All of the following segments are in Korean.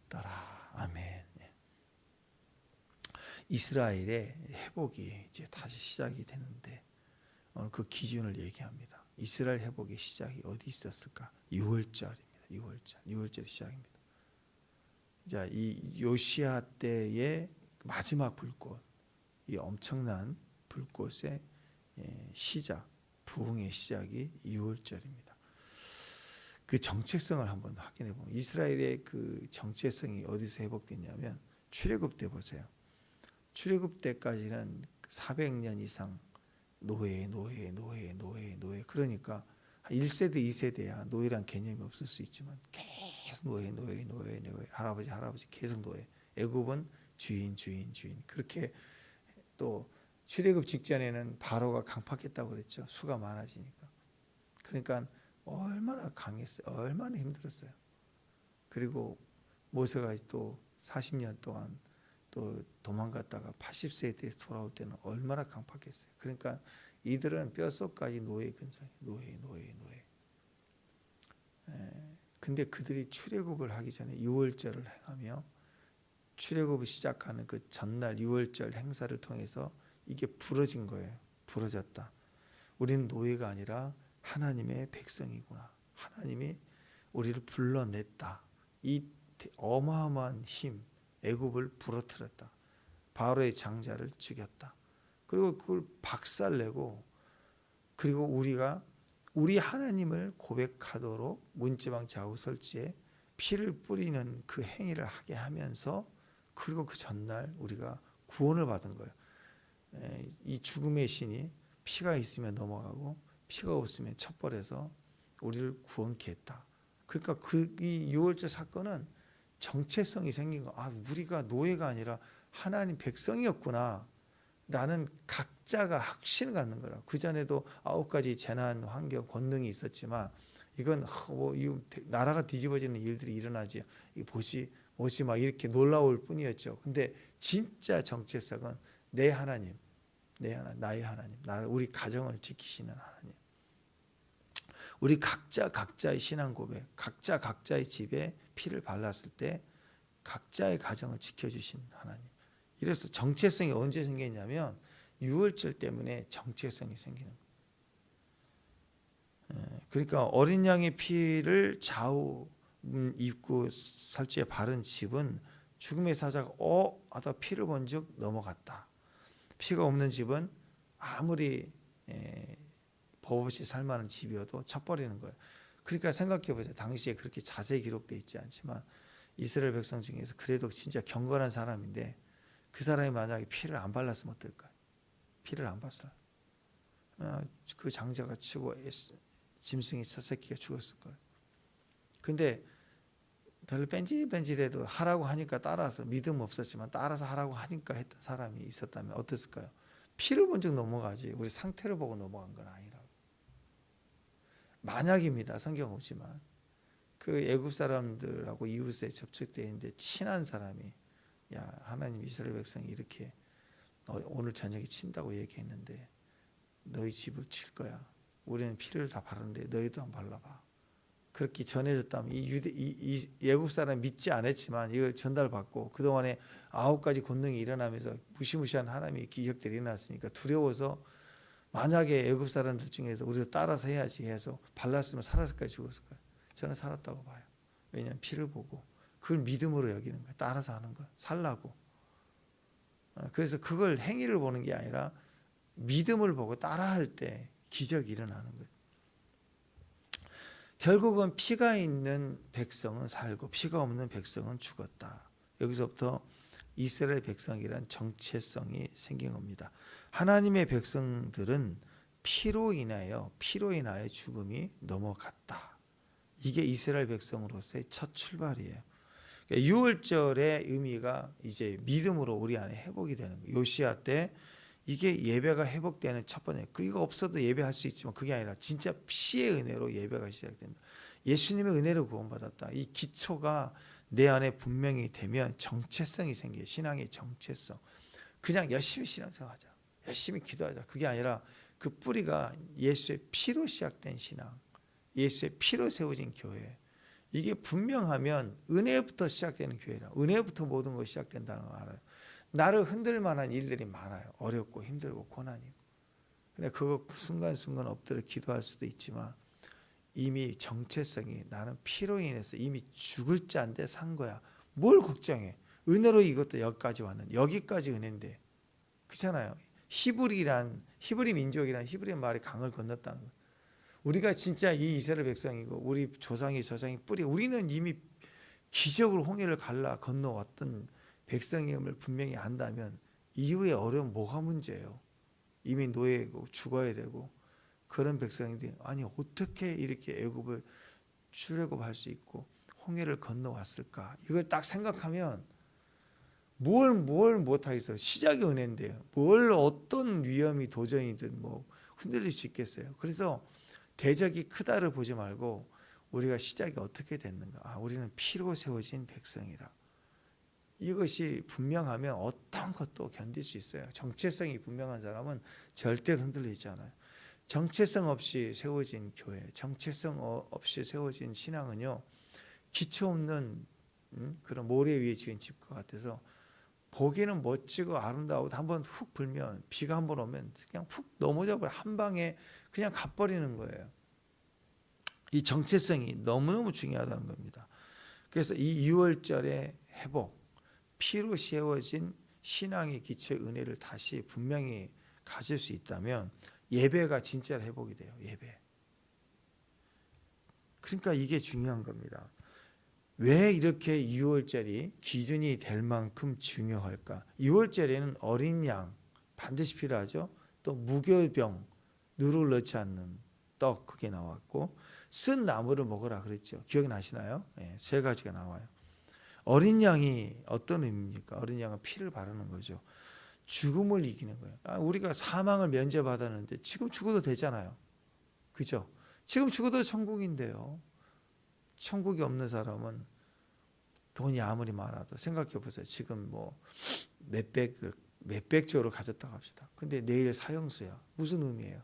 되었더라. 아멘. 이스라엘의 회복이 이제 다시 시작이 되는데 오늘 그 기준을 얘기합니다. 이스라엘 회복의 시작이 어디 있었을까? 6월절입니다. 6월절이 시작입니다. 자, 이 요시야 때의 마지막 불꽃, 이 엄청난 불꽃의 시작, 부흥의 시작이 6월절입니다. 그 정체성을 한번 확인해 보면 이스라엘의 그 정체성이 어디서 회복됐냐면 출애굽 때 보세요. 출애굽 때까지는 400년 이상 노예. 그러니까 1세대, 2세대야 노예란 개념이 없을 수 있지만 계속 노예. 할아버지 계속 노예. 애굽은 주인. 그렇게 또 출애굽 직전에는 바로가 강팍했다고 그랬죠. 수가 많아지니까. 그러니까 얼마나 강했어요. 얼마나 힘들었어요. 그리고 모세가 또 40년 동안 또 도망갔다가 80세에 대해서 돌아올 때는 얼마나 강팍했어요. 그러니까 이들은 뼛속까지 노예 근성이에요. 노예. 근데 그들이 출애굽을 하기 전에 6월절을 행하며 출애굽을 시작하는 그 전날 6월절 행사를 통해서 이게 부러진 거예요. 부러졌다. 우리는 노예가 아니라 하나님의 백성이구나. 하나님이 우리를 불러냈다. 이 어마어마한 힘, 애굽을 부러뜨렸다. 바로의 장자를 죽였다. 그리고 그걸 박살내고 그리고 우리가 우리 하나님을 고백하도록 문지방 좌우설지에 피를 뿌리는 그 행위를 하게 하면서 그리고 그 전날 우리가 구원을 받은 거예요. 이 죽음의 신이 피가 있으면 넘어가고 피가 없으면 첩벌해서 우리를 구원케 했다. 그러니까 이 6월절 사건은 정체성이 생긴 거. 우리가 노예가 아니라 하나님 백성이었구나 라는 각자가 확신을 갖는 거라. 그 전에도 9가지 재난 환경 권능이 있었지만 이건 나라가 뒤집어지는 일들이 일어나지. 뭐지 막 이렇게 놀라울 뿐이었죠. 근데 진짜 정체성은 내 하나님, 나의 하나님, 우리 가정을 지키시는 하나님. 우리 각자의 신앙 고백, 각자의 집에 피를 발랐을 때 각자의 가정을 지켜주신 하나님. 이래서 정체성이 언제 생겼냐면 6월절 때문에 정체성이 생기는 거예요. 그러니까 어린 양의 피를 좌우 입구 살찌에 바른 집은 죽음의 사자가 하다 피를 본 즉 넘어갔다. 피가 없는 집은 아무리 법 없이 살만한 집이어도 쳐버리는 거예요. 그러니까 생각해 보세요. 당시에 그렇게 자세히 기록되어 있지 않지만 이스라엘 백성 중에서 그래도 진짜 경건한 사람인데 그 사람이 만약에 피를 안 발랐으면 어떨까요? 피를 안 봤어요. 그 장자가 치고 짐승이 첫 새끼가 죽었을 거예요. 근데 별로 뺀질뺀질해도 하라고 하니까 따라서 믿음 없었지만 따라서 하라고 하니까 했던 사람이 있었다면 어땠을까요? 피를 본 적 넘어가지 우리 상태를 보고 넘어간 건 아니라고. 만약입니다. 성경 없지만 그 애굽 사람들하고 이웃에 접촉되어 있는데 친한 사람이 하나님 이스라엘 백성이 이렇게 오늘 저녁에 친다고 얘기했는데 너희 집을 칠 거야. 우리는 피를 다 바르는데 너희도 한번 발라봐. 그렇게 전해졌다면 이 애굽 사람이 믿지 않았지만 이걸 전달받고 그동안에 9가지 권능이 일어나면서 무시무시한 하나님의 기적들이 일어났으니까 두려워서 만약에 애굽 사람들 중에서 우리가 따라서 해야지 해서 발랐으면 살았을까요? 죽었을까요? 저는 살았다고 봐요. 왜냐하면 피를 보고 그걸 믿음으로 여기는 거예요. 따라서 하는 거예요. 살라고. 그래서 그걸 행위를 보는 게 아니라 믿음을 보고 따라할 때 기적이 일어나는 거예요. 결국은 피가 있는 백성은 살고 피가 없는 백성은 죽었다. 여기서부터 이스라엘 백성이란 정체성이 생긴 겁니다. 하나님의 백성들은 피로 인하여 죽음이 넘어갔다. 이게 이스라엘 백성으로서의 첫 출발이에요. 6월절의 의미가 이제 믿음으로 우리 안에 회복이 되는 거예요. 요시야 때 이게 예배가 회복되는 첫 번째. 이거 없어도 예배할 수 있지만 그게 아니라 진짜 피의 은혜로 예배가 시작된다. 예수님의 은혜로 구원받았다. 이 기초가 내 안에 분명히 되면 정체성이 생겨요. 신앙의 정체성. 그냥 열심히 신앙생활하자. 열심히 기도하자. 그게 아니라 그 뿌리가 예수의 피로 시작된 신앙. 예수의 피로 세워진 교회. 이게 분명하면 은혜부터 시작되는 교회라. 은혜부터 모든 것이 시작된다는 걸 알아요. 나를 흔들 만한 일들이 많아요. 어렵고 힘들고 고난이고. 근데 그거 순간순간 엎드려 기도할 수도 있지만 이미 정체성이 나는 피로 인해서 이미 죽을 자인데 산 거야. 뭘 걱정해. 은혜로 이것도 여기까지 왔는데 여기까지 은혜인데. 그렇잖아요. 히브리 민족이란 히브리 말이 강을 건넜다는 거예요. 우리가 진짜 이 이스라엘 백성이고 우리 조상이 뿌리 우리는 이미 기적으로 홍해를 건너왔던 백성임을 분명히 안다면 이후에 어려운 뭐가 문제예요. 이미 노예고 죽어야 되고 그런 백성인데 아니 어떻게 이렇게 애굽을 출애굽할 수 있고 홍해를 건너왔을까. 이걸 딱 생각하면 뭘 못하겠어요. 시작이 은혜인데요. 뭘 어떤 위험이 도전이든 뭐 흔들릴 수 있겠어요. 그래서 대적이 크다를 보지 말고 우리가 시작이 어떻게 됐는가. 아, 우리는 피로 세워진 백성이다. 이것이 분명하면 어떤 것도 견딜 수 있어요. 정체성이 분명한 사람은 절대로 흔들리지 않아요. 정체성 없이 세워진 교회, 정체성 없이 세워진 신앙은요. 기초 없는 그런 모래 위에 지은 집과 같아서 보기에는 멋지고 아름다우고 한번 훅 불면 비가 한번 오면 그냥 훅 넘어져 버려. 한 방에 그냥 가버리는 거예요. 이 정체성이 너무너무 중요하다는 겁니다. 그래서 이 6월절의 회복, 피로 세워진 신앙의 기초의 은혜를 다시 분명히 가질 수 있다면 예배가 진짜 회복이 돼요. 예배. 그러니까 이게 중요한 겁니다. 왜 이렇게 6월절이 기준이 될 만큼 중요할까? 6월절에는 어린 양 반드시 필요하죠. 또 무교병, 누룩을 넣지 않는 떡 그게 나왔고 쓴 나무를 먹으라 그랬죠. 기억나시나요? 네, 세 가지가 나와요. 어린 양이 어떤 의미입니까? 어린 양은 피를 바르는 거죠. 죽음을 이기는 거예요. 우리가 사망을 면제받았는데 지금 죽어도 되잖아요. 그죠? 지금 죽어도 천국인데요. 천국이 없는 사람은 돈이 아무리 많아도 생각해 보세요. 지금 뭐 몇백조를 가졌다고 합시다. 근데 내일 사형수야. 무슨 의미예요?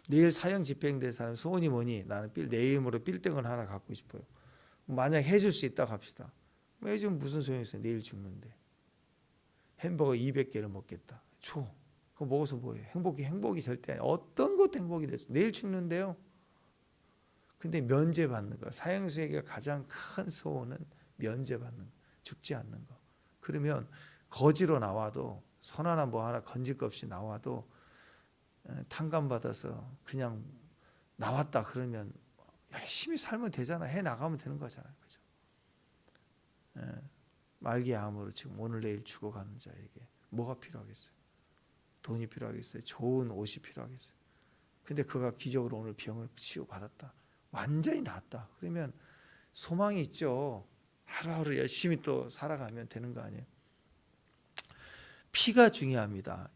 내일 사형 집행된 사람 소원이 뭐니? 나는 내 이름으로 빌딩을 하나 갖고 싶어요. 만약 해줄 수 있다고 합시다. 요즘 무슨 소용이 있어요? 내일 죽는데. 햄버거 200개를 먹겠다. 줘. 그거 먹어서 뭐예요? 행복이 절대 아니에요. 어떤 것도 행복이 됐어. 내일 죽는데요. 근데 면제받는 거. 사형수에게 가장 큰 소원은 면제받는 거. 죽지 않는 거. 그러면 거지로 나와도 손 하나 뭐 하나 건질 것 없이 나와도 탕감받아서 그냥 나왔다 그러면 열심히 살면 되잖아. 해 나가면 되는 거잖아요. 그죠? 말기암으로 지금 오늘 내일 죽어가는 자에게 뭐가 필요하겠어요? 돈이 필요하겠어요? 좋은 옷이 필요하겠어요? 근데 그가 기적으로 오늘 병을 치유받았다. 완전히 낫다. 그러면 소망이 있죠. 하루하루 열심히 또 살아가면 되는 거 아니에요? 피가 중요합니다.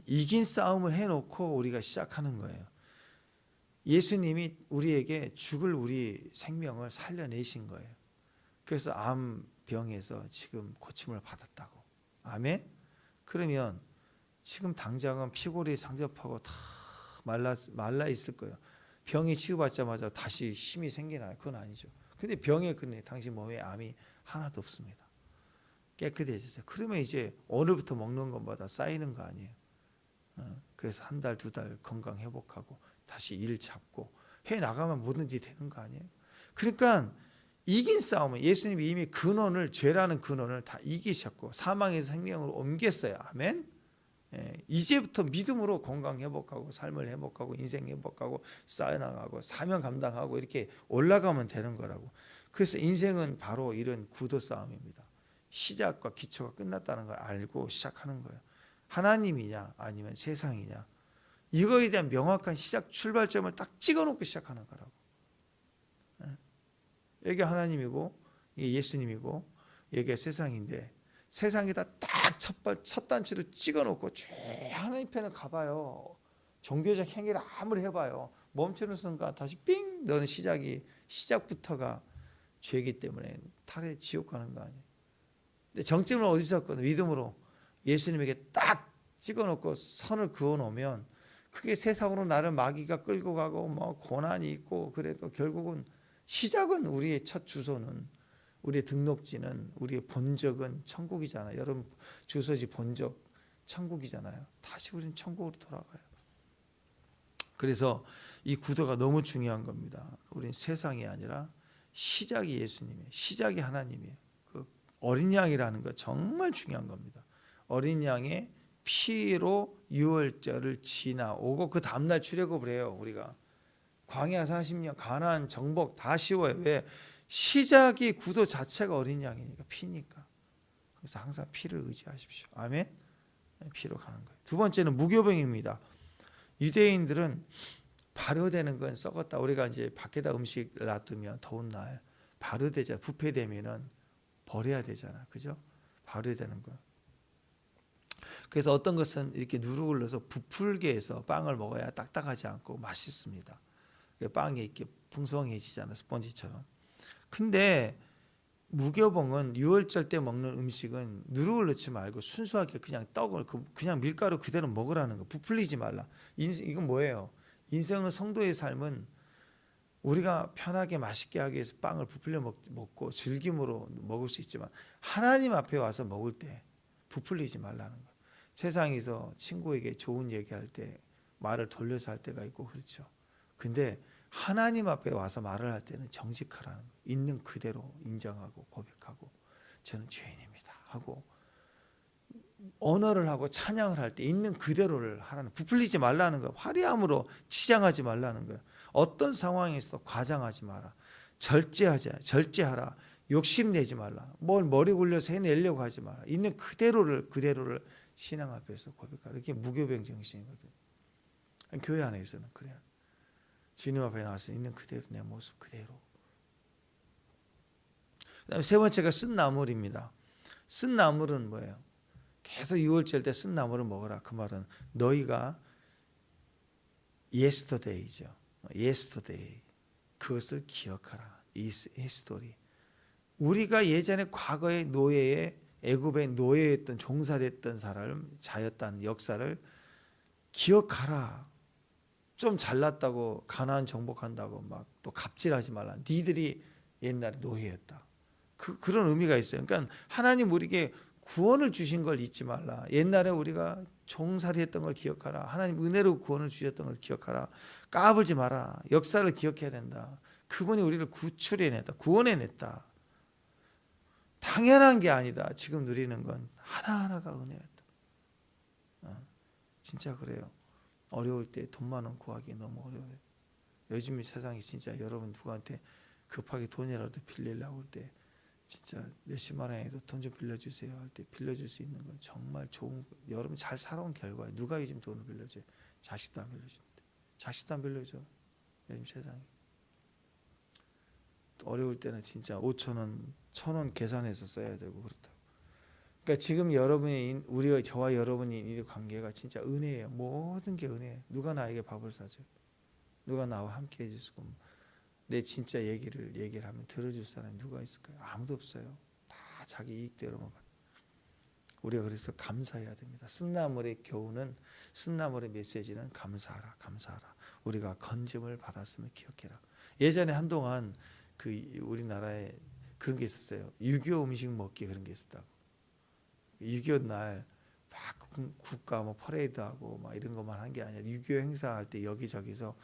이긴 싸움을 해놓고 우리가 시작하는 거예요. 예수님이 우리에게 죽을 우리 생명을 살려내신 거예요. 그래서 암병에서 지금 고침을 받았다고. 아멘? 그러면 지금 당장은 피골이 상접하고 다 말라 있을 거예요. 병이 치유받자마자 다시 힘이 생기나요? 그건 아니죠. 근데 병에 그네 당신 몸에 암이 하나도 없습니다. 깨끗해지세요. 그러면 이제 오늘부터 먹는 것마다 쌓이는 거 아니에요. 그래서 한 달, 두 달 건강 회복하고 다시 일 잡고 해 나가면 뭐든지 되는 거 아니에요. 그러니까 이긴 싸움은 예수님이 이미 근원을 죄라는 근원을 다 이기셨고 사망에서 생명으로 옮겼어요. 아멘. 이제부터 믿음으로 건강 회복하고 삶을 회복하고 인생 회복하고 쌓여나가고 사명 감당하고 이렇게 올라가면 되는 거라고. 그래서 인생은 바로 이런 구도 싸움입니다. 시작과 기초가 끝났다는 걸 알고 시작하는 거예요. 하나님이냐 아니면 세상이냐 이거에 대한 명확한 시작 출발점을 딱 찍어놓고 시작하는 거라고. 여기 하나님이고 이게 예수님이고 여기가 세상인데 세상에다 딱 첫 단추를 찍어놓고 쭉 하나님 편을 가봐요. 종교적 행위를 아무리 해봐요. 멈추는 순간 다시 삥 너는 시작부터가 죄이기 때문에 탈에 지옥 가는 거 아니에요. 근데 정점을 어디서 했거든? 믿음으로 예수님에게 딱 찍어놓고 선을 그어놓으면 그게 세상으로 나를 마귀가 끌고 가고 뭐 고난이 있고 그래도 결국은 시작은 우리의 첫 주소는 우리의 등록지는 우리의 본적은 천국이잖아요. 여러분 주소지 본적 천국이잖아요. 다시 우리는 천국으로 돌아가요. 그래서 이 구도가 너무 중요한 겁니다. 우리는 세상이 아니라 시작이 예수님이에요. 시작이 하나님이에요. 그 어린 양이라는 거 정말 중요한 겁니다. 어린 양의 피로 유월절을 지나오고 그 다음날 출애굽을 해요. 우리가 광야 40년 가나안 정복 다 쉬워요. 왜? 시작이 구도 자체가 어린 양이니까, 피니까. 그래서 항상 피를 의지하십시오. 아멘. 피로 가는 거예요. 두 번째는 무교병입니다. 유대인들은 발효되는 건 썩었다. 우리가 이제 밖에다 음식 놔두면 더운 날 발효되자, 부패되면은 버려야 되잖아. 그죠? 발효되는 거. 그래서 어떤 것은 이렇게 누룩을 넣어서 부풀게 해서 빵을 먹어야 딱딱하지 않고 맛있습니다. 빵이 이렇게 풍성해지잖아, 스펀지처럼. 근데 무교봉은 유월절 때 먹는 음식은 누룩을 넣지 말고 순수하게 그냥 떡을 그냥 밀가루 그대로 먹으라는 거. 부풀리지 말라. 이건 뭐예요? 인생은 성도의 삶은 우리가 편하게 맛있게 하기 위해서 빵을 부풀려 먹고 즐김으로 먹을 수 있지만 하나님 앞에 와서 먹을 때 부풀리지 말라는 거. 세상에서 친구에게 좋은 얘기할 때 말을 돌려서 할 때가 있고 그렇죠. 근데 하나님 앞에 와서 말을 할 때는 정직하라는 거예요. 있는 그대로 인정하고 고백하고 저는 죄인입니다 하고 언어를 하고 찬양을 할 때 있는 그대로를 하라는, 부풀리지 말라는 거예요. 화려함으로 치장하지 말라는 거예요. 어떤 상황에서도 과장하지 마라. 절제하라. 욕심내지 말라. 뭘 머리 굴려서 해내려고 하지 마라. 있는 그대로를 신앙 앞에서 고백하라. 이게 무교병 정신이거든요. 교회 안에서는 그래요. 주님 앞에 나와서 있는 그대로, 내 모습 그대로. 그다음에 세 번째가 쓴 나물입니다. 쓴 나물은 뭐예요? 계속 유월절 때 쓴 나물을 먹어라. 그 말은 너희가 yesterday죠. yesterday. 그것을 기억하라. history. 우리가 예전에 과거의 노예의 애굽의 노예였던, 종살이했던 사람, 자였다는 역사를 기억하라. 좀 잘났다고 가나안 정복한다고 막 또 갑질하지 말라. 니들이 옛날에 노예였다. 그런 의미가 있어요. 그러니까 하나님 우리에게 구원을 주신 걸 잊지 말라. 옛날에 우리가 종살이했던 걸 기억하라. 하나님 은혜로 구원을 주셨던 걸 기억하라. 까불지 마라. 역사를 기억해야 된다. 그분이 우리를 구출해냈다. 구원해냈다. 당연한 게 아니다. 지금 누리는 건 하나하나가 은혜였다. 진짜 그래요. 어려울 때 돈 많은 구하기 너무 어려워요. 요즘 세상이 진짜 여러분 누구한테 급하게 돈이라도 빌리려고 할 때 진짜 몇십만 원에도 돈 좀 빌려주세요 할 때 빌려줄 수 있는 건 정말 좋은, 여러분 잘 살아온 결과예요. 누가 요즘 돈을 빌려줘요? 자식도 안 빌려주는데. 자식도 안 빌려줘. 요즘 세상이. 어려울 때는 진짜 5,000원, 1,000원 계산해서 써야 되고 그렇다고. 그러니까 지금 여러분이, 저와 여러분이 이 관계가 진짜 은혜예요. 모든 게 은혜예요. 누가 나에게 밥을 사줘요? 누가 나와 함께 해주시고, 내 진짜 얘기를 하면 들어줄 사람이 누가 있을까요? 아무도 없어요. 다 자기 이익대로만 받아요. 우리가 그래서 감사해야 됩니다. 쓴나물의 교훈은, 쓴나물의 메시지는 감사하라. 우리가 건짐을 받았음을 기억해라. 예전에 한동안 우리나라에 그런 게 있었어요. 6.25 음식 먹기 그런 게 있었다고. 6.25 날 막 국가 퍼레이드하고 막 이런 것만 한 게 아니라 6.25 행사할 때 여기저기서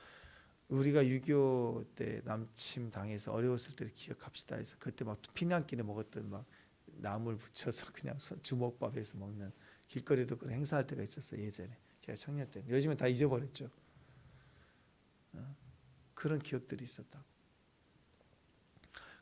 우리가 6.25 때 남침 당해서 어려웠을 때를 기억합시다 해서 그때 막 피난길에 먹었던 막 나물 붙여서 그냥 주먹밥에서 먹는, 길거리도 그런 행사할 때가 있었어요. 예전에 제가 청년 때. 요즘은 다 잊어버렸죠. 그런 기억들이 있었다고.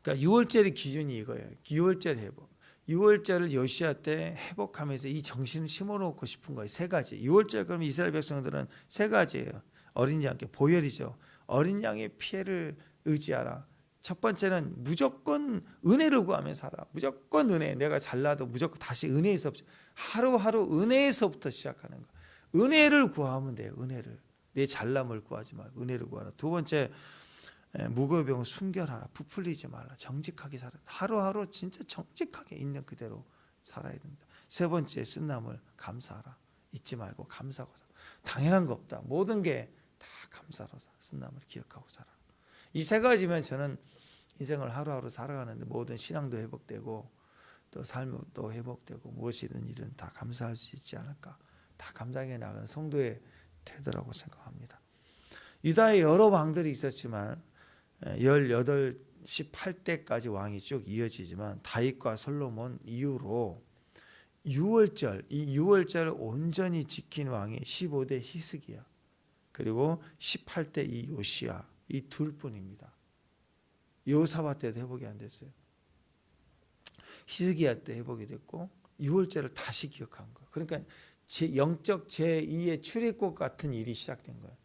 그러니까 6월절의 기준이 이거예요. 6월절 회복. 6월절을 요시아 때 회복하면서 이 정신을 심어놓고 싶은 거예요. 세 가지. 6월절 그러면 이스라엘 백성들은 세 가지예요. 어린 양께 보혈이죠. 어린 양의 피해를 의지하라. 첫 번째는 무조건 은혜를 구하며 살아. 무조건 은혜. 내가 잘나도 무조건 다시 은혜에서, 하루하루 은혜에서부터 시작하는 거. 은혜를 구하면 돼요. 은혜를. 내 잘남을 구하지 말고 은혜를 구하라. 두 번째, 무고병을 순결하라. 부풀리지 말라. 정직하게 살아. 하루하루 진짜 정직하게 있는 그대로 살아야 됩니다. 세 번째, 쓴나물 감사하라. 잊지 말고 감사하고 살아. 당연한 거 없다. 모든 게 다 감사로 살아. 쓴나물 기억하고 살아. 이 세 가지면 저는 인생을 하루하루 살아가는데 모든 신앙도 회복되고 또 삶도 회복되고 무엇이든 일은 다 감사할 수 있지 않을까. 다 감당해 나가는 성도의 태도라고 생각합니다. 유다에 여러 왕들이 있었지만 18대까지 왕이 쭉 이어지지만 다윗과 솔로몬 이후로 유월절, 이 유월절을 온전히 지킨 왕이 15대 히스기야 그리고 18대 이 요시야, 이 둘뿐입니다. 여호사밧 때도 회복이 안 됐어요. 히스기야 때 회복이 됐고 유월절을 다시 기억한 거예요. 그러니까 영적 제2의 출애굽 같은 일이 시작된 거예요.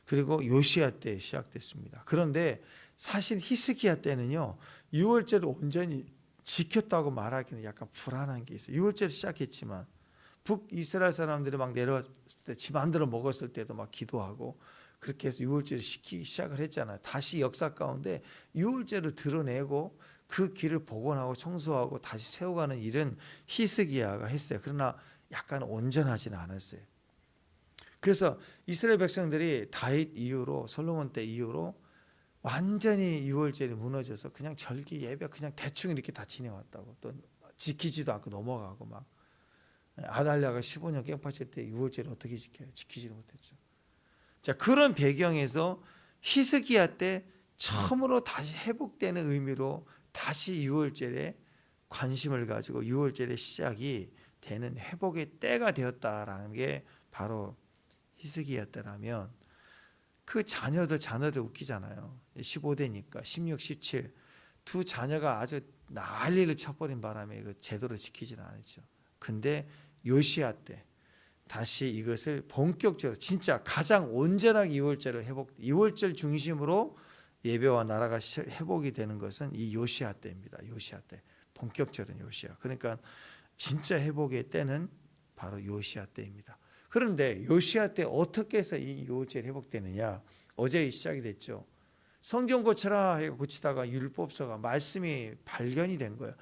그리고 요시야 때 시작됐습니다. 그런데 사실 히스기야 때는요, 유월절을 온전히 지켰다고 말하기는 약간 불안한 게 있어요. 유월절 시작했지만 북이스라엘 사람들이 막 내려왔을 때 지 마음대로 먹었을 때도 막 기도하고 그렇게 해서 유월절을 시키기 시작을 했잖아요. 다시 역사 가운데 유월절을 드러내고 그 길을 복원하고 청소하고 다시 세워가는 일은 히스기야가 했어요. 그러나 약간 온전하지는 않았어요. 그래서 이스라엘 백성들이 다윗 이후로 솔로몬 때 이후로 완전히 유월절이 무너져서 그냥 절기 예배 그냥 대충 이렇게 다 지내왔다고, 또 지키지도 않고 넘어가고 막 아달랴가 15년 깽파칠 때 유월절을 어떻게 지켜요? 지키지도 못했죠. 자, 그런 배경에서 히스기야 때 처음으로 다시 회복되는 의미로 다시 유월절에 관심을 가지고 유월절의 시작이 되는 회복의 때가 되었다라는 게 바로 히스기야 때라면, 그 자녀들 웃기잖아요. 15대니까 16, 17 두 자녀가 아주 난리를 쳐버린 바람에 그 제대로 지키질 않았죠. 근데 요시야 때 다시 이것을 본격적으로 진짜 가장 온전하게 유월절 중심으로 예배와 나라가 회복이 되는 것은 이 요시야 때입니다. 요시야 때 본격적인 요시야. 그러니까 진짜 회복의 때는 바로 요시야 때입니다. 그런데 요시야 때 어떻게 해서 이 유월절이 회복되느냐? 어제 시작이 됐죠. 성경 고쳐라 해서 고치다가 율법서가 말씀이 발견이 된 거예요.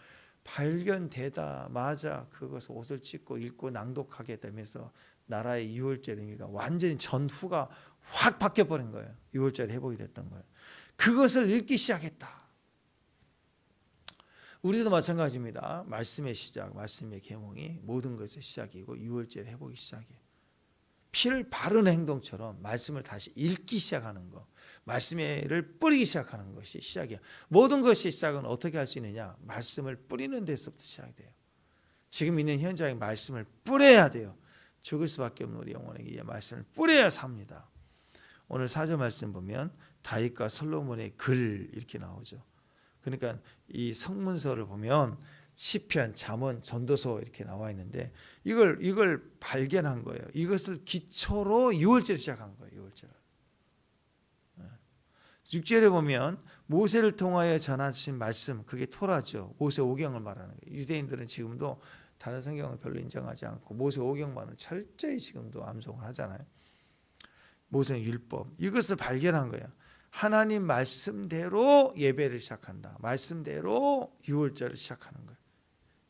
발견되다마자 그것을 옷을 찢고 읽고 낭독하게 되면서 나라의 유월절 의미가 완전히 전후가 확 바뀌어버린 거예요. 유월절이 회복이 됐던 거예요. 그것을 읽기 시작했다. 우리도 마찬가지입니다. 말씀의 시작, 말씀의 계몽이 모든 것의 시작이고 유월절 회복의 시작이에요. 피를 바르는 행동처럼 말씀을 다시 읽기 시작하는 것, 말씀을 뿌리기 시작하는 것이 시작이야. 모든 것의 시작은 어떻게 할 수 있느냐? 말씀을 뿌리는 데서부터 시작이 돼요. 지금 있는 현장에 말씀을 뿌려야 돼요. 죽을 수밖에 없는 우리 영혼에게 이 말씀을 뿌려야 삽니다. 오늘 4절 말씀 보면 다윗과 솔로몬의 글 이렇게 나오죠. 그러니까 이 성문서를 보면 시편, 잠언, 전도서 이렇게 나와 있는데 이걸 발견한 거예요. 이것을 기초로 유월절 시작한 거예요. 유월절. 6절에 보면 모세를 통하여 전하신 말씀, 그게 토라죠. 모세 오경을 말하는 거예요. 유대인들은 지금도 다른 성경을 별로 인정하지 않고 모세 오경만은 철저히 지금도 암송을 하잖아요. 모세 율법, 이것을 발견한 거예요. 하나님 말씀대로 예배를 시작한다. 말씀대로 유월절을 시작하는 거예요.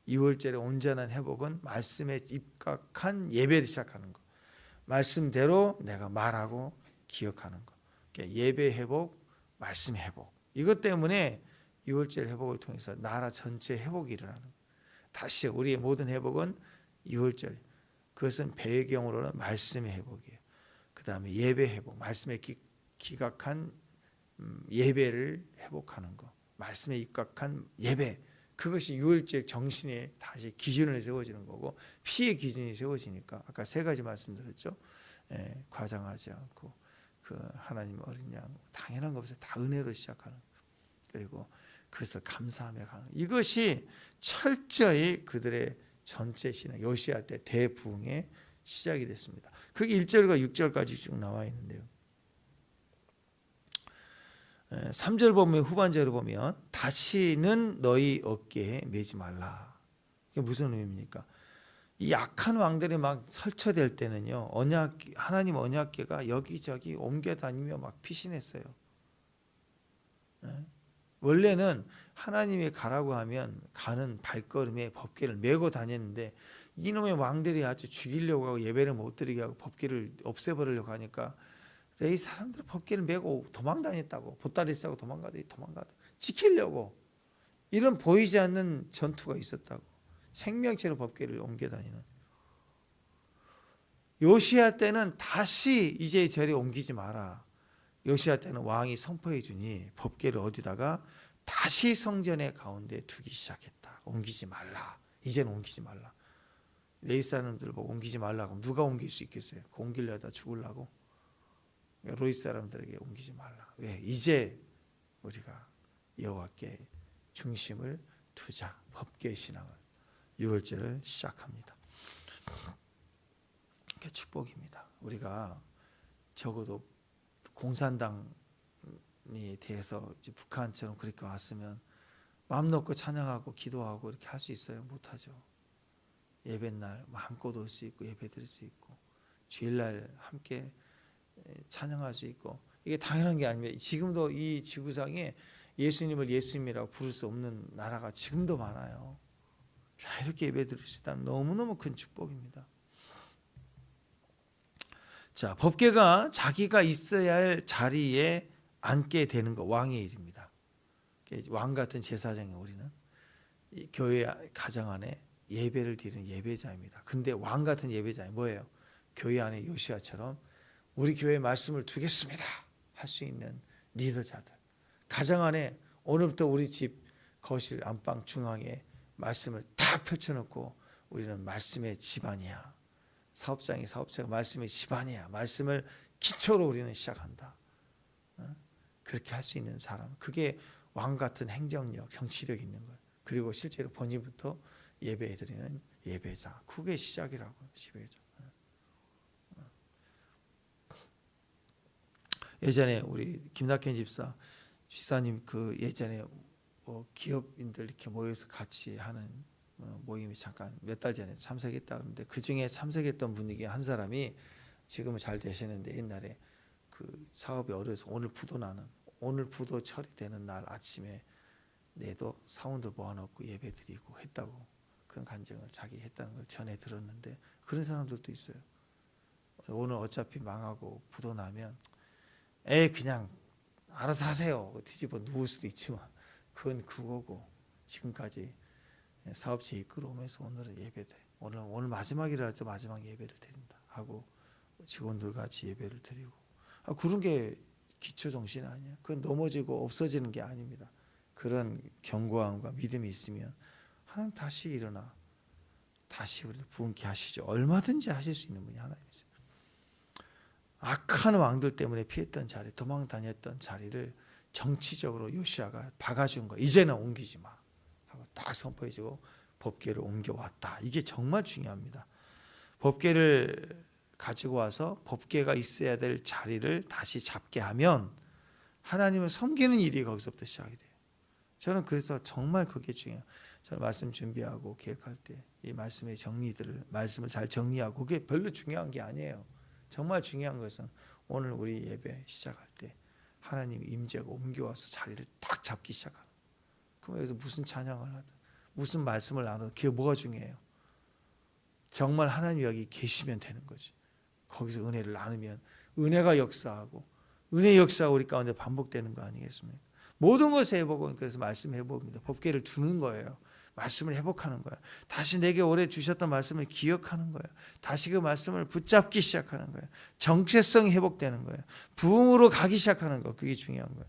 유월절의 온전한 회복은 말씀에 입각한 예배를 시작하는 것. 말씀대로 내가 말하고 기억하는 것. 그러니까 예배 회복, 말씀 회복. 이것 때문에 유월절 회복을 통해서 나라 전체 회복이 일어나는 거예요. 다시 우리의 모든 회복은 유월절. 그것은 배경으로는 말씀의 회복이에요. 그 다음에 예배 회복. 말씀에 기각한 예배를 회복하는 것. 말씀에 입각한 예배. 그것이 유월절 정신에 다시 기준을 세워지는 거고, 피의 기준이 세워지니까 아까 세 가지 말씀드렸죠. 과장하지 않고 그 하나님 어린 양 당연한 거 없어요. 다 은혜로 시작하는 거. 그리고 그것을 감사하며 가는 거. 이것이 철저히 그들의 전체 신앙 요시야 때 대부흥의 시작이 됐습니다. 그게 1절과 6절까지 쭉 나와 있는데요. 3절 보면 후반절을 보면 다시는 너희 어깨에 매지 말라. 이게 무슨 의미입니까? 이 약한 왕들이 막 설쳐될 때는요, 하나님 언약궤가 여기저기 옮겨 다니며 막 피신했어요. 원래는 하나님이 가라고 하면 가는 발걸음에 법궤를 메고 다녔는데 이놈의 왕들이 아주 죽이려고 하고 예배를 못 드리게 하고 법궤를 없애버리려고 하니까 이 사람들 법궤를 메고 도망다녔다고. 보따리 싸고 도망가더니 지키려고 이런 보이지 않는 전투가 있었다고. 생명체로 법궤를 옮겨 다니는. 요시야 때는 다시 이제 저리 옮기지 마라. 요시야 때는 왕이 선포해 주니 법궤를 어디다가 다시 성전의 가운데 두기 시작했다. 옮기지 말라. 이제는 옮기지 말라. 레위 사람들 보고 옮기지 말라고 누가 옮길 수 있겠어요? 옮기려다 죽으려고. 로이 사람들에게 옮기지 말라. 왜? 이제 우리가 여호와께 중심을 두자. 법궤 신앙을 유월절을 시작합니다. 그게 축복입니다. 우리가 적어도 공산당에 대해서 이제 북한처럼 그렇게 왔으면 마음 놓고 찬양하고 기도하고 이렇게 할 수 있어요? 못하죠. 예배날 마음껏 올 수 있고 예배 드릴 수 있고 주일날 함께 찬양할 수 있고 이게 당연한 게 아닙니다. 지금도 이 지구상에 예수님을 예수님이라고 부를 수 없는 나라가 지금도 많아요. 자, 이렇게 예배 드릴 수 있다는 너무너무 큰 축복입니다. 자, 법궤가 자기가 있어야 할 자리에 앉게 되는 거 왕의 일입니다. 왕 같은 제사장이 우리는 이 교회 가정 안에 예배를 드리는 예배자입니다. 근데 왕 같은 예배자이 뭐예요? 교회 안에 요시야처럼 우리 교회 말씀을 두겠습니다 할 수 있는 리더자들. 가정 안에 오늘부터 우리 집 거실 안방 중앙에 말씀을 딱 펼쳐놓고 우리는 말씀의 집안이야. 사업장이 사업자가 말씀의 집안이야. 말씀을 기초로 우리는 시작한다. 그렇게 할 수 있는 사람. 그게 왕 같은 행정력, 정치력 있는 거예요. 그리고 실제로 본인부터 예배드리는 예배자. 그게 시작이라고. 예배자. 예전에 우리 김낙현 집사님 그 예전에 기업인들 이렇게 모여서 같이 하는 모임이 잠깐 몇 달 전에 참석했다 그러는데 그 중에 참석했던 분 중에 한 사람이 지금은 잘 되시는데 옛날에 그 사업이 어려서 오늘 부도 처리되는 날 아침에 내도 사원들 모아놓고 예배 드리고 했다고 그런 간증을 자기 했다는 걸 전해 들었는데 그런 사람들도 있어요. 오늘 어차피 망하고 부도 나면 그냥 알아서 하세요. 뒤집어 누울 수도 있지만 그건 그거고 지금까지 사업체 이끌어오면서 오늘은 예배돼. 오늘 마지막이라 할 때 마지막 예배를 드린다 하고 직원들 같이 예배를 드리고 그런 게 기초 정신 아니에요. 그건 넘어지고 없어지는 게 아닙니다. 그런 견고함과 믿음이 있으면 하나님 다시 일어나 다시 우리를 부흥케 하시죠. 얼마든지 하실 수 있는 분이 하나님이세요. 악한 왕들 때문에 피했던 자리, 도망 다녔던 자리를 정치적으로 요시야가 박아준 거. 이제는 옮기지 마 하고 딱 선포해주고 법궤를 옮겨왔다. 이게 정말 중요합니다. 법궤를 가지고 와서 법궤가 있어야 될 자리를 다시 잡게 하면 하나님을 섬기는 일이 거기서부터 시작이 돼요. 저는 그래서 정말 그게 중요해요. 저는 말씀 준비하고 계획할 때 이 말씀의 말씀을 잘 정리하고 그게 별로 중요한 게 아니에요. 정말 중요한 것은 오늘 우리 예배 시작할 때 하나님 임재가 옮겨와서 자리를 딱 잡기 시작하는 거예요. 그럼 여기서 무슨 찬양을 하든 무슨 말씀을 나누든 그게 뭐가 중요해요? 정말 하나님 여기 계시면 되는 거지. 거기서 은혜를 나누면 은혜가 역사하고 은혜의 역사가 우리 가운데 반복되는 거 아니겠습니까? 모든 것을 회복은 그래서 말씀 회복입니다. 법궤를 두는 거예요. 말씀을 회복하는 거예요. 다시 내게 오래 주셨던 말씀을 기억하는 거예요. 다시 그 말씀을 붙잡기 시작하는 거예요. 정체성이 회복되는 거예요. 부흥으로 가기 시작하는 거. 그게 중요한 거예요.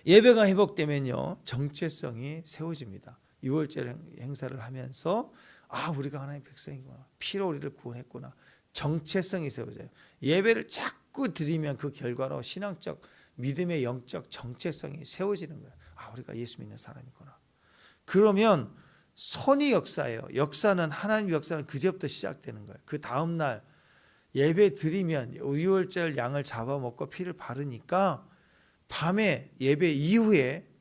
예배가 회복되면요. 정체성이 세워집니다. 6월절 행사를 하면서 우리가 하나님의 백성이구나. 피로 우리를 구원했구나. 정체성이 세워져요. 예배를 자꾸 드리면 그 결과로 신앙적 믿음의 영적 정체성이 세워지는 거예요. 우리가 예수 믿는 사람이구나. 그러면 손이 역사예요. 역사는 하나님의 역사는 그제부터 시작되는 거예요. 그 다음 날 예배 드리면 6월절 양을 잡아먹고 피를 바르니까 밤에 예배 이후에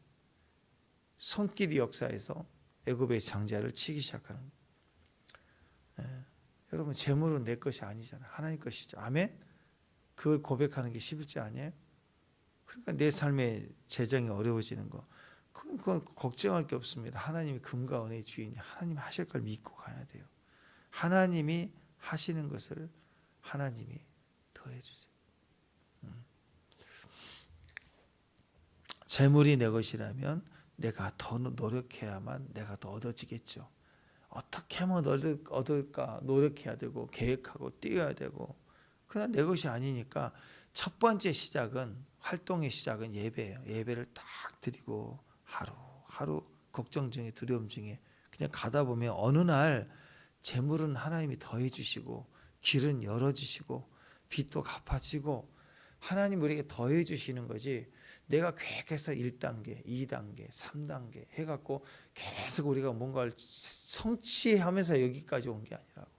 손길이 역사해서 애굽의 장자를 치기 시작하는 거예요. 여러분 재물은 내 것이 아니잖아요. 하나님 것이죠. 아멘. 그걸 고백하는 게 11조 아니에요? 그러니까 내 삶의 재정이 어려워지는 거 그건 걱정할 게 없습니다. 하나님이 금과 은혜의 주인이 하나님이 하실 걸 믿고 가야 돼요. 하나님이 하시는 것을 하나님이 더해 주세요. 재물이 내 것이라면 내가 더 노력해야만 내가 더 얻어지겠죠. 어떻게 하면 얻을까 노력해야 되고 계획하고 뛰어야 되고, 그냥 내 것이 아니니까 첫 번째 시작은, 활동의 시작은 예배예요. 예배를 딱 드리고 하루 걱정 중에 두려움 중에 그냥 가다 보면 어느 날 재물은 하나님이 더해 주시고 길은 열어 주시고 빚도 갚아지고 하나님 우리에게 더해 주시는 거지, 내가 계획해서 1단계, 2단계, 3단계 해갖고 계속 우리가 뭔가를 성취하면서 여기까지 온 게 아니라고.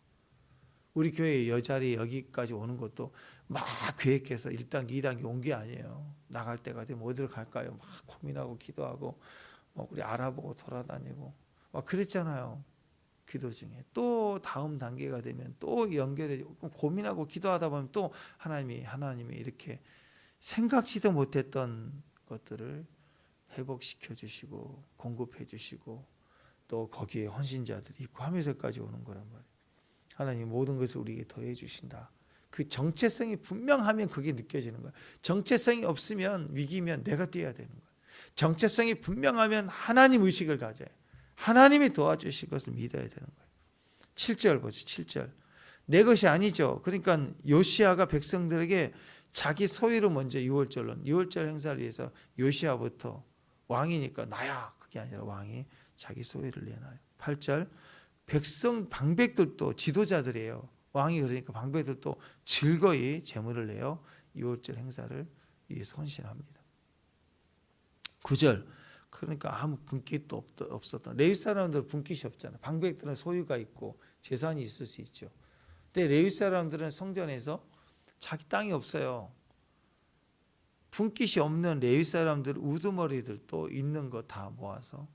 우리 교회 여자리 여기까지 오는 것도 막 계획해서 1단계, 2단계 온 게 아니에요. 나갈 때가 되면 어디로 갈까요? 막 고민하고 기도하고 우리 알아보고 돌아다니고 막 그랬잖아요. 기도 중에 또 다음 단계가 되면 또 연결해 고민하고 기도하다 보면 또 하나님이 이렇게 생각지도 못했던 것들을 회복시켜 주시고 공급해 주시고 또 거기에 헌신자들이 있고 하면서까지 오는 거란 말이에요. 하나님 모든 것을 우리에게 더해 주신다. 그 정체성이 분명하면 그게 느껴지는 거예요. 정체성이 없으면 위기면 내가 뛰어야 되는 거예요. 정체성이 분명하면 하나님 의식을 가져요. 하나님이 도와주실 것을 믿어야 되는 거예요. 7절 보죠. 7절. 내 것이 아니죠. 그러니까 요시아가 백성들에게 자기 소유를 먼저 6월절 행사를 위해서 요시아부터, 왕이니까 나야, 그게 아니라 왕이 자기 소유를 내놔요. 8절. 방백들도 지도자들이에요. 왕이 그러니까 방백들도 즐거이 제물을 내어 6월절 행사를 위해서 헌신합니다. 9절. 그러니까 아무 분깃도 없었던, 레위 사람들은 분깃이 없잖아요. 방백들은 소유가 있고 재산이 있을 수 있죠. 근데 레위 사람들은 성전에서 자기 땅이 없어요. 분깃이 없는 레위 사람들 우두머리들도 있는 거 다 모아서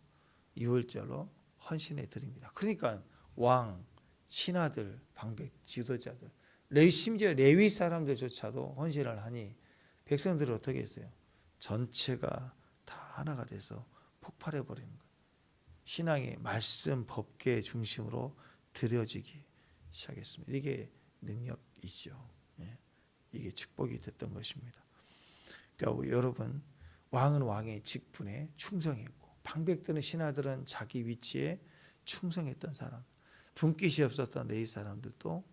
6월절로 헌신해 드립니다. 그러니까 왕, 신하들, 방백, 지도자들, 심지어 레위 사람들조차도 헌신을 하니 백성들은 어떻게 했어요? 전체가 다 하나가 돼서 폭발해 버리는 거예요. 신앙의 말씀, 법계 중심으로 드려지기 시작했습니다. 이게 능력이죠. 이게 축복이 됐던 것입니다. 그러니까 여러분, 왕은 왕의 직분에 충성했고 방백들은 신하들은 자기 위치에 충성했던 사람, 분깃이 없었던 레위 사람들도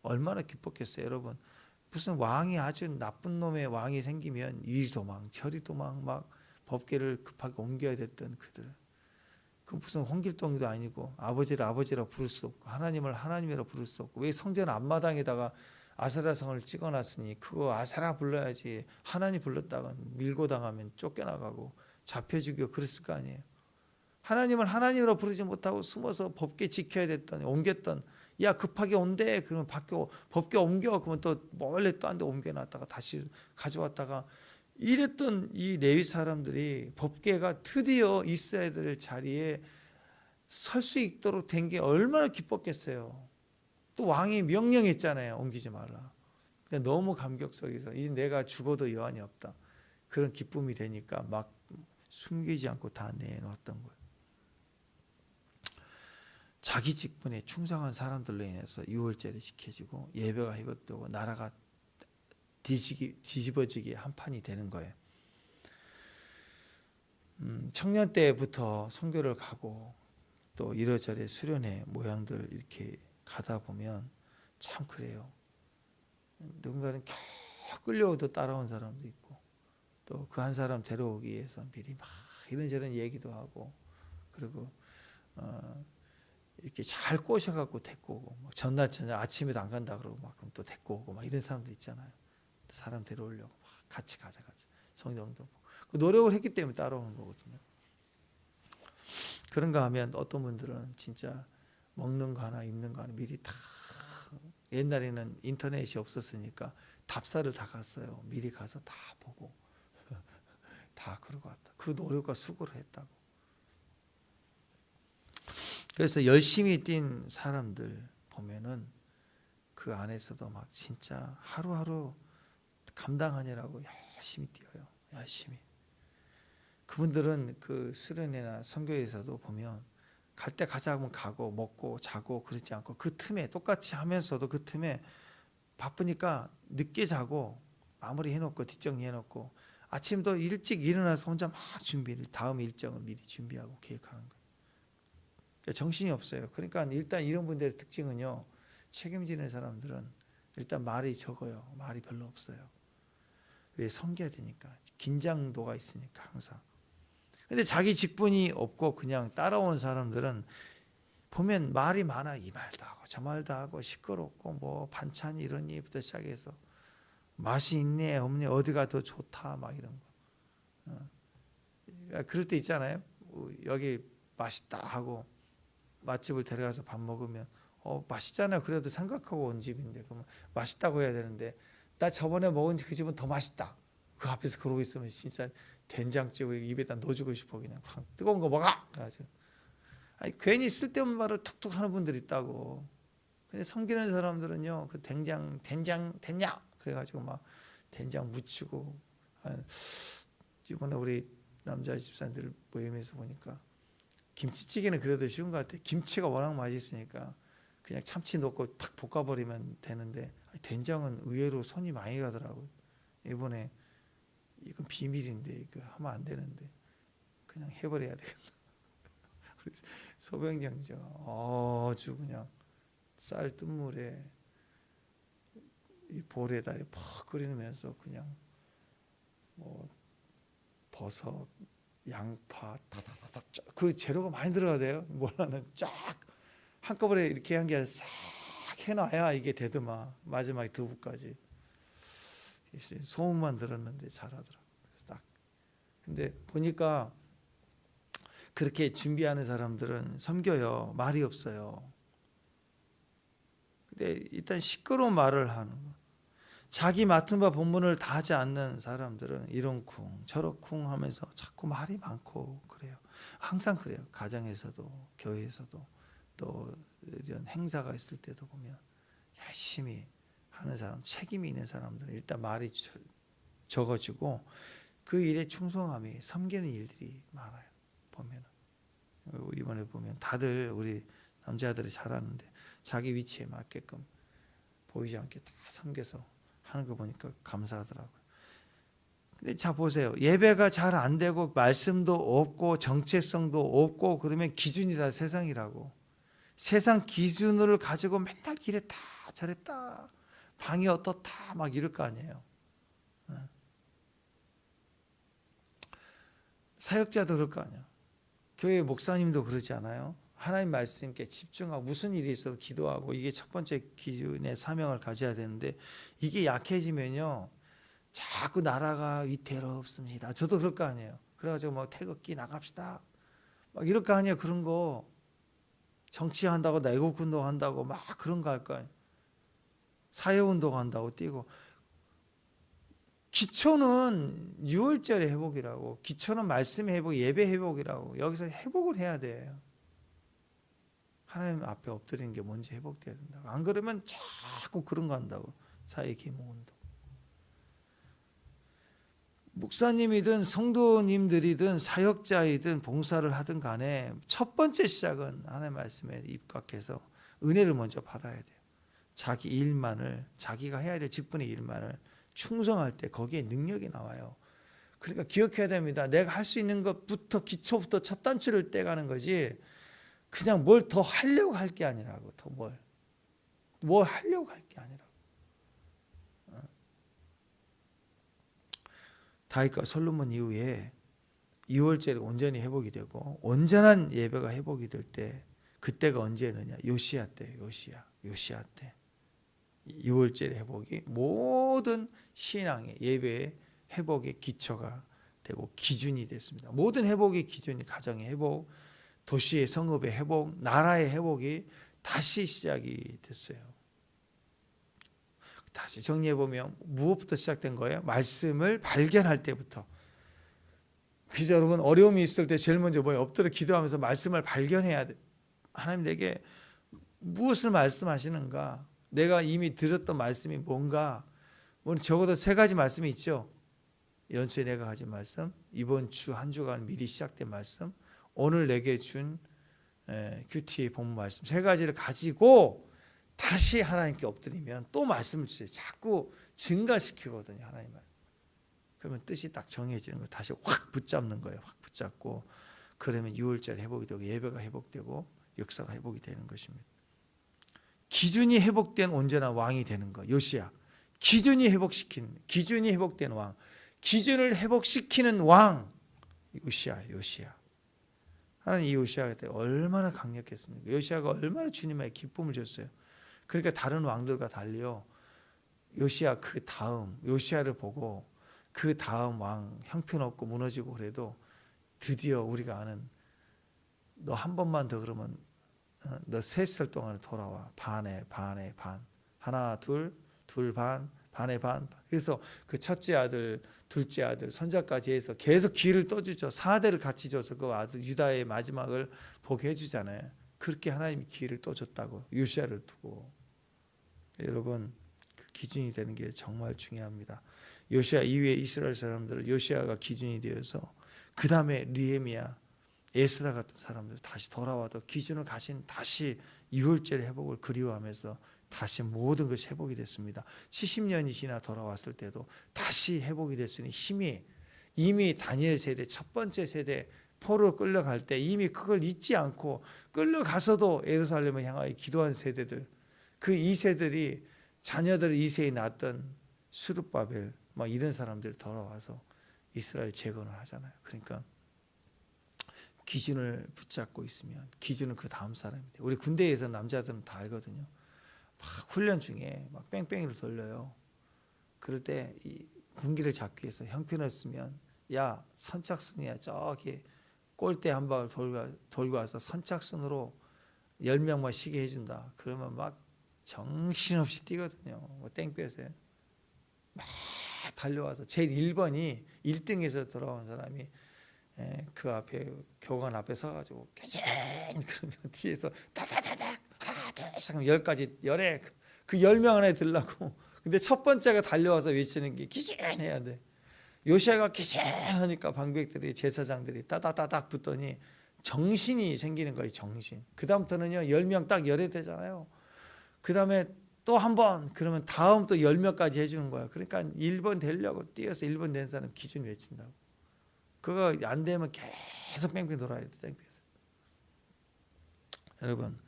얼마나 기뻤겠어요. 여러분, 무슨 왕이 아주 나쁜 놈의 왕이 생기면 이리 도망 저리 도망 막 법궤를 급하게 옮겨야 됐던 그들, 그 무슨 홍길동도 아니고 아버지를 아버지라 부를 수 없고 하나님을 하나님이라 부를 수 없고, 왜 성전 앞마당에다가 아세라성을 찍어놨으니 그거 아세라 불러야지, 하나님 불렀다가 밀고 당하면 쫓겨나가고 잡혀 죽여 그랬을 거 아니에요. 하나님을 하나님으로 부르지 못하고 숨어서 법궤 지켜야 됐던, 옮겼던, 야 급하게 온대 그러면 법궤 옮겨, 그러면 또 멀리 또 한 데 옮겨놨다가 다시 가져왔다가 이랬던 이 레위 사람들이 법궤가 드디어 있어야 될 자리에 설 수 있도록 된 게 얼마나 기뻤겠어요. 또 왕이 명령했잖아요. 옮기지 말라. 그러니까 너무 감격 속에서 이제 내가 죽어도 여한이 없다, 그런 기쁨이 되니까 막 숨기지 않고 다 내놓았던 거예요. 자기 직분에 충성한 사람들로 인해서 6월절이 지켜지고 예배가 회복되고 나라가 뒤집어지게 한 판이 되는 거예요. 청년 때부터 선교를 가고 또 이러저러 수련회 모양들 이렇게 가다 보면 참 그래요. 누군가는 겨우 끌려오도 따라온 사람도 있고 또 그 한 사람 데려오기 위해서 미리 막 이런저런 얘기도 하고, 그리고 이렇게 잘 꼬셔갖고 데리고 오고, 막 전날 저녁 아침에도 안 간다 그러고 막 그럼 또 데리고 오고 막 이런 사람도 있잖아요. 사람 데려오려고 막 같이 가자 성경도 그 노력을 했기 때문에 따라오는 거거든요. 그런가 하면 어떤 분들은 진짜 먹는 거 하나 입는 거 하나 미리 다, 옛날에는 인터넷이 없었으니까 답사를 다 갔어요. 미리 가서 다 보고 다 그러고 왔다. 그 노력과 수고를 했다고. 그래서 열심히 뛴 사람들 보면은 그 안에서도 막 진짜 하루하루 감당하느라고 열심히 뛰어요. 열심히. 그분들은 그 수련회나 선교에서도 보면 갈 때 가자 하면 가고 먹고 자고 그러지 않고, 그 틈에 똑같이 하면서도 그 틈에 바쁘니까 늦게 자고 마무리 해놓고 뒷정리 해놓고 아침도 일찍 일어나서 혼자 막 준비를, 다음 일정을 미리 준비하고 계획하는 거예요. 그러니까 정신이 없어요. 그러니까 일단 이런 분들의 특징은요, 책임지는 사람들은 일단 말이 적어요. 말이 별로 없어요. 왜? 섬겨야 되니까. 긴장도가 있으니까 항상. 근데 자기 직분이 없고 그냥 따라온 사람들은 보면 말이 많아. 이 말도 하고 저 말도 하고 시끄럽고 뭐 반찬 이러니부터 시작해서 맛이 있네 없네 어디가 더 좋다 막 이런 거. 그럴 때 있잖아요. 여기 맛있다 하고 맛집을 데려가서 밥 먹으면 맛있잖아요. 그래도 생각하고 온 집인데 그러면 맛있다고 해야 되는데 나 저번에 먹은 그 집은 더 맛있다. 그 앞에서 그러고 있으면 진짜 된장찌개를 입에다 넣어주고 싶어. 그냥 뜨거운 거 먹어. 그래가지고 아니, 괜히 쓸데없는 말을 툭툭 하는 분들이 있다고. 근데 섬기는 사람들은요, 그 된장 그래가지고 막 된장 묻히고. 이번에 우리 남자 집사님들 모임에서 보니까 김치찌개는 그래도 쉬운 것 같아. 김치가 워낙 맛있으니까 그냥 참치 넣고 팍 볶아버리면 되는데 된장은 의외로 손이 많이 가더라고요. 이번에 이건 비밀인데 이거 하면 안 되는데 그냥 해버려야 되겠다. 소병장제가 아주 그냥 쌀 뜬물에 이 볼에다 팍 끓이면서 그냥 뭐 버섯, 양파 다다다다 그 재료가 많이 들어가야 돼요. 몰라는 쫙 한꺼번에 이렇게 한 게 싹 해놔야 이게 되더만 마지막에 두부까지. 소문만 들었는데 잘하더라고. 딱. 근데 보니까 그렇게 준비하는 사람들은 섬겨요. 말이 없어요. 근데 일단 시끄러운 말을 하는 거. 자기 맡은 바 본분을 다 하지 않는 사람들은 이런쿵 저런쿵 하면서 자꾸 말이 많고 그래요. 항상 그래요. 가정에서도 교회에서도 또 이런 행사가 있을 때도 보면 열심히 하는 사람, 책임이 있는 사람들은 일단 말이 적어지고 그 일에 충성함이 섬기는 일들이 많아요. 보면 이번에 보면 다들 우리 남자들이 잘하는데 자기 위치에 맞게끔 보이지 않게 다 섬겨서 하는 거 보니까 감사하더라고요. 근데 자 보세요. 예배가 잘 안 되고 말씀도 없고 정체성도 없고 그러면 기준이 다 세상이라고. 세상 기준을 가지고 맨날 이랬다 저랬다 방이 어떻다 막 이럴 거 아니에요. 사역자도 그럴 거 아니에요. 교회 목사님도 그러지 않아요? 하나님 말씀께 집중하고 무슨 일이 있어도 기도하고 이게 첫 번째 기준의 사명을 가져야 되는데 이게 약해지면요 자꾸 나라가 위태롭습니다. 저도 그럴 거 아니에요. 그래가지고 뭐 태극기 나갑시다 막 이럴 거 아니에요. 그런 거 정치한다고 애국운동 한다고 막 그런 거 할 거 아니에요. 사회운동 한다고 뛰고. 기초는 6월절의 회복이라고. 기초는 말씀의 회복, 예배 회복이라고. 여기서 회복을 해야 돼요. 하나님 앞에 엎드리는 게 먼저 회복돼야 된다고. 안 그러면 자꾸 그런 거 한다고. 사회 계몽운동. 목사님이든 성도님들이든 사역자이든 봉사를 하든 간에 첫 번째 시작은 하나님의 말씀에 입각해서 은혜를 먼저 받아야 돼요. 자기 일만을, 자기가 해야 될 직분의 일만을 충성할 때 거기에 능력이 나와요. 그러니까 기억해야 됩니다. 내가 할 수 있는 것부터 기초부터 첫 단추를 떼가는 거지 그냥 뭘 더 하려고 할 게 아니라고. 더 뭘 하려고 할 게 아니라고. 다윗과 솔로몬 이후에 2월절이 온전히 회복이 되고 온전한 예배가 회복이 될 때 그때가 언제느냐? 요시야 때. 요시야 때. 6월절의 회복이 모든 신앙의 예배의 회복의 기초가 되고 기준이 됐습니다. 모든 회복의 기준이 가정의 회복, 도시의 성읍의 회복, 나라의 회복이 다시 시작이 됐어요. 다시 정리해보면 무엇부터 시작된 거예요? 말씀을 발견할 때부터. 그래서 여러분 어려움이 있을 때 제일 먼저 뭐예요? 엎드려 기도하면서 말씀을 발견해야 돼. 하나님 내게 무엇을 말씀하시는가? 내가 이미 들었던 말씀이 뭔가? 오늘 적어도 3가지 말씀이 있죠. 연초에 내가 가진 말씀, 이번 주 한 주간 미리 시작된 말씀, 오늘 내게 준 큐티의 본문 말씀 3가지를 가지고 다시 하나님께 엎드리면 또 말씀을 주세요. 자꾸 증가시키거든요. 하나님 말씀. 그러면 뜻이 딱 정해지는 거 다시 확 붙잡는 거예요. 확 붙잡고 그러면 유월절 회복이 되고 예배가 회복되고 역사가 회복이 되는 것입니다. 기준이 회복된 온전한 왕이 되는 거. 요시야. 기준이 회복된 왕. 기준을 회복시키는 왕. 요시야. 하나님 이 요시야가 얼마나 강력했습니까? 요시야가 얼마나 주님의 기쁨을 줬어요. 그러니까 다른 왕들과 달리요. 요시야 그 다음 요시야를 보고 그 다음 왕 형편없고 무너지고 그래도 드디어 우리가 아는 너 한 번만 더 그러면 너 3살 동안 돌아와. 반에 반. 하나 둘 반, 반에 반. 그래서 그 첫째 아들, 둘째 아들, 손자까지 해서 계속 기회를 떠주죠. 4대를 같이 줘서 그 아들 유다의 마지막을 보게 해주잖아요. 그렇게 하나님이 기회를 또 줬다고. 요시야를 두고. 여러분 그 기준이 되는 게 정말 중요합니다. 요시야 이후에 이스라엘 사람들은 요시야가 기준이 되어서 그 다음에 느헤미야, 에스라 같은 사람들 다시 돌아와도 기준을 가신 다시 유월절 회복을 그리워하면서 다시 모든 것이 회복이 됐습니다. 70년이 지나 돌아왔을 때도 다시 회복이 됐으니 힘이 이미 다니엘 세대 첫 번째 세대 포로로 끌려갈 때 이미 그걸 잊지 않고 끌려가서도 예루살렘을 향하여 기도한 세대들 그 2세들이 자녀들 2세에 낳았던 스룹바벨 막 이런 사람들 돌아와서 이스라엘 재건을 하잖아요. 그러니까 기준을 붙잡고 있으면 기준은 그 다음 사람이 돼. 우리 군대에서 남자들은 다 알거든요. 막 훈련 중에 막 뺑뺑이를 돌려요. 그럴 때 이 군기를 잡기 위해서 형편없으면 야 선착순이야 저기 골대 한 방울 돌고 와서 선착순으로 10명만 쉬게 해준다. 그러면 막 정신없이 뛰거든요. 뭐 땡볕에 막 달려와서 제일 1번이 1등에서 돌아온 사람이 그 앞에 교관 앞에 서가지고 깨진 그러면 뒤에서 다다다닥 하나 둘셋 10까지 열에 그 10명 안에 들라고. 근데 첫 번째가 달려와서 외치는 게 기준해야 돼. 요시야가 기준하니까 방백들이 제사장들이 따다다닥 붙더니 정신이 생기는 거예요. 정신. 그 다음부터는요 10명 딱 열에 되잖아요. 그 다음에 또 한 번 그러면 다음 또 10명까지 해주는 거야. 그러니까 1번 되려고 뛰어서 1번 된 사람 기준 외친다고. 그거 안 되면 계속 뺑뺑 돌아야 돼. 뺑뺑에서. 여러분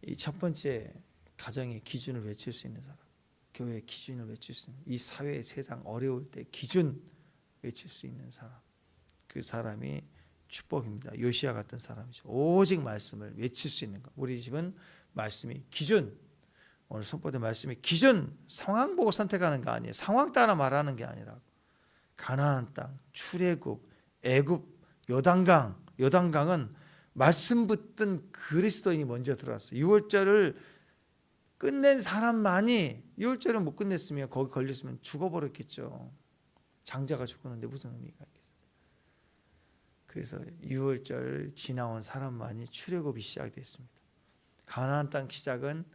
이 첫 번째 가정의 기준을 외칠 수 있는 사람, 교회의 기준을 외칠 수 있는, 이 사회의 세상 어려울 때 기준 외칠 수 있는 사람, 그 사람이 축복입니다. 요시야 같은 사람이죠. 오직 말씀을 외칠 수 있는 것. 우리 집은 말씀이 기준. 오늘 선포된 말씀이 기준. 상황 보고 선택하는 거 아니에요. 상황 따라 말하는 게 아니라 가나안 땅, 출애굽, 애굽, 요단강은 말씀 붙든 그리스도인이 먼저 들어왔어요. 6월절을 끝낸 사람만이 6월절을 못 끝냈으면 거기 걸렸으면 죽어버렸겠죠. 장자가 죽었는데 무슨 의미가 있겠어요. 그래서 6월절 지나온 사람만이 출애굽이 시작됐습니다. 가나안 땅 시작은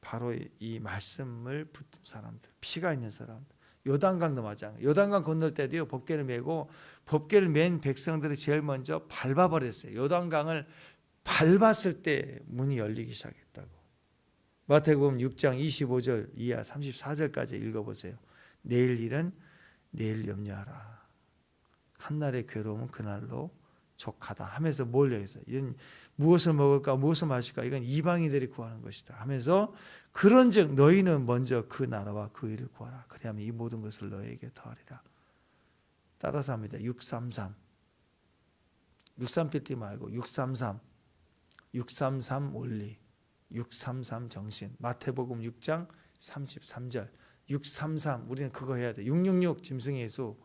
바로 이 말씀을 붙든 사람들, 피가 있는 사람들. 요단강도 마찬가지예요. 요단강 건널 때도요 법궤를 메고 법궤를 맨 백성들이 제일 먼저 밟아버렸어요. 요단강을 밟았을 때 문이 열리기 시작했다고. 마태복음 6장 25절 이하 34절까지 읽어보세요. 내일 일은 내일 염려하라. 한날의 괴로움은 그날로 족하다 하면서 뭘 얘기했어요. 이건 무엇을 먹을까 무엇을 마실까 이건 이방인들이 구하는 것이다 하면서 그런즉 너희는 먼저 그 나라와 그 일을 구하라. 그리하면 이 모든 것을 너희에게 더하리라. 따라서 합니다. 633 63PT 말고 633 원리 633 정신. 마태복음 6장 33절 633 우리는 그거 해야 돼. 666 짐승의 수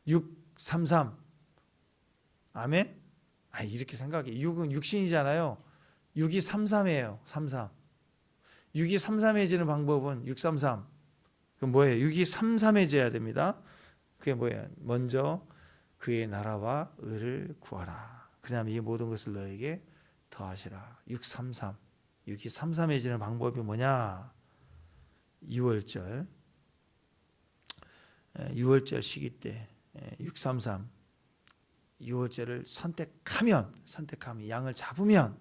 633 아멘. 이렇게 생각해. 6은 육신이잖아요. 6이 33이에요. 33. 6이 33해지는 방법은 633. 그럼 뭐예요? 6이 33해져야 됩니다. 그게 뭐예요? 먼저 그의 나라와 의를 구하라. 그다음에 이 모든 것을 너에게 더하시라. 633. 6이 33해지는 방법이 뭐냐? 6월절 시기 때 633 6월절을 선택하면 양을 잡으면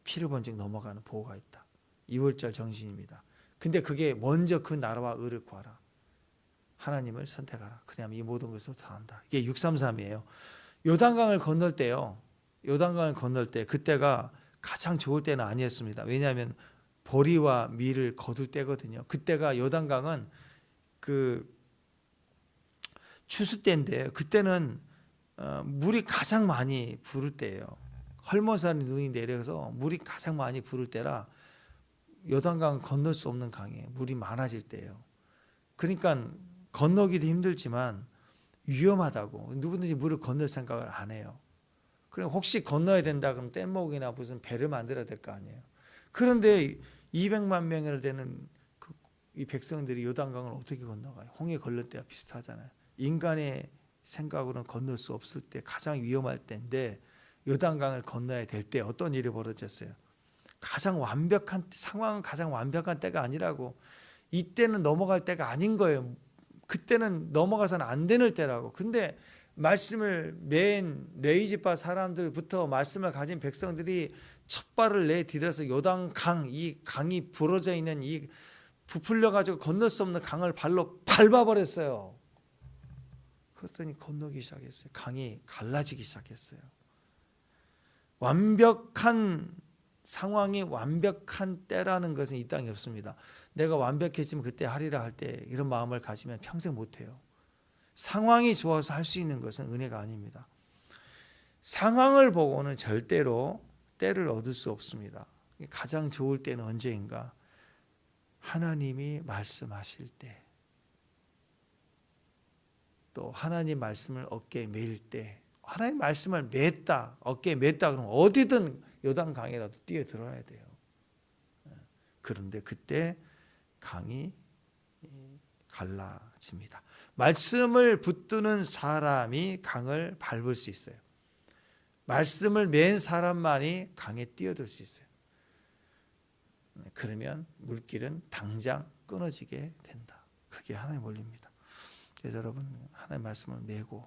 피를 번쩍 넘어가는 보호가 있다. 6월절 정신입니다. 근데 그게 먼저 그 나라와 의를 구하라. 하나님을 선택하라. 그러면 이 모든 것을 다 한다. 이게 633이에요. 요단강을 건널 때요. 요단강을 건널 때 그때가 가장 좋을 때는 아니었습니다. 왜냐하면 보리와 밀을 거둘 때거든요. 그때가 요단강은 그 추수 때인데 그때는 물이 가장 많이 부를 때예요. 헐모산이 눈이 내려서 물이 가장 많이 부를 때라 요단강은 건널 수 없는 강이에요. 물이 많아질 때예요. 그러니까 건너기도 힘들지만 위험하다고 누구든지 물을 건널 생각을 안 해요. 그럼 혹시 건너야 된다 그러면 뗏목이나 무슨 배를 만들어야 될 거 아니에요. 그런데 200만 명이나 되는 이 백성들이 요단강을 어떻게 건너가요? 홍해 걸릴 때와 비슷하잖아요. 인간의 생각으로는 건널 수 없을 때 가장 위험할 때인데 요단강을 건너야 될 때 어떤 일이 벌어졌어요? 가장 완벽한 상황은 가장 완벽한 때가 아니라고. 이때는 넘어갈 때가 아닌 거예요. 그때는 넘어가서는 안 되는 때라고. 근데 말씀을 맨 레이지파 사람들부터 말씀을 가진 백성들이 첫 발을 내디뎌서 요단강, 이 강이 부러져 있는 이 부풀려 가지고 건널 수 없는 강을 발로 밟아버렸어요. 그랬더니 건너기 시작했어요. 강이 갈라지기 시작했어요. 완벽한 상황이 완벽한 때라는 것은 이 땅에 없습니다. 내가 완벽해지면 그때 하리라 할 때 이런 마음을 가지면 평생 못해요. 상황이 좋아서 할 수 있는 것은 은혜가 아닙니다. 상황을 보고는 절대로 때를 얻을 수 없습니다. 가장 좋을 때는 언제인가? 하나님이 말씀하실 때, 또 하나님 말씀을 어깨에 매일 때, 하나님 말씀을 맸다, 어깨에 맸다 그러면 어디든 요단강이라도 뛰어들어야 돼요. 그런데 그때 강이 갈라집니다. 말씀을 붙드는 사람이 강을 밟을 수 있어요. 말씀을 맨 사람만이 강에 뛰어들 수 있어요. 그러면 물길은 당장 끊어지게 된다. 그게 하나님의 원리입니다. 그래서 여러분 하나님의 말씀을 메고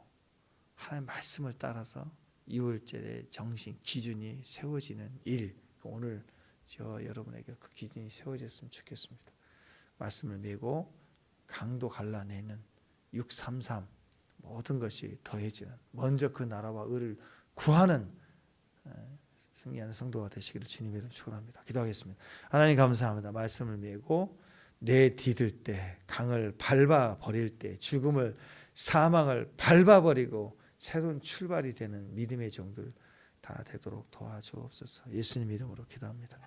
하나님의 말씀을 따라서 6월절의 정신 기준이 세워지는 일, 오늘 저 여러분에게 그 기준이 세워졌으면 좋겠습니다. 말씀을 메고 강도 갈라내는 633 모든 것이 더해지는, 먼저 그 나라와 의를 구하는 승리하는 성도가 되시기를 주님의 이름으로 축원합니다. 기도하겠습니다. 하나님 감사합니다. 말씀을 메고 내디딜 때, 강을 밟아 버릴 때, 죽음을, 사망을 밟아 버리고 새로운 출발이 되는 믿음의 종들 다 되도록 도와주옵소서. 예수님 이름으로 기도합니다.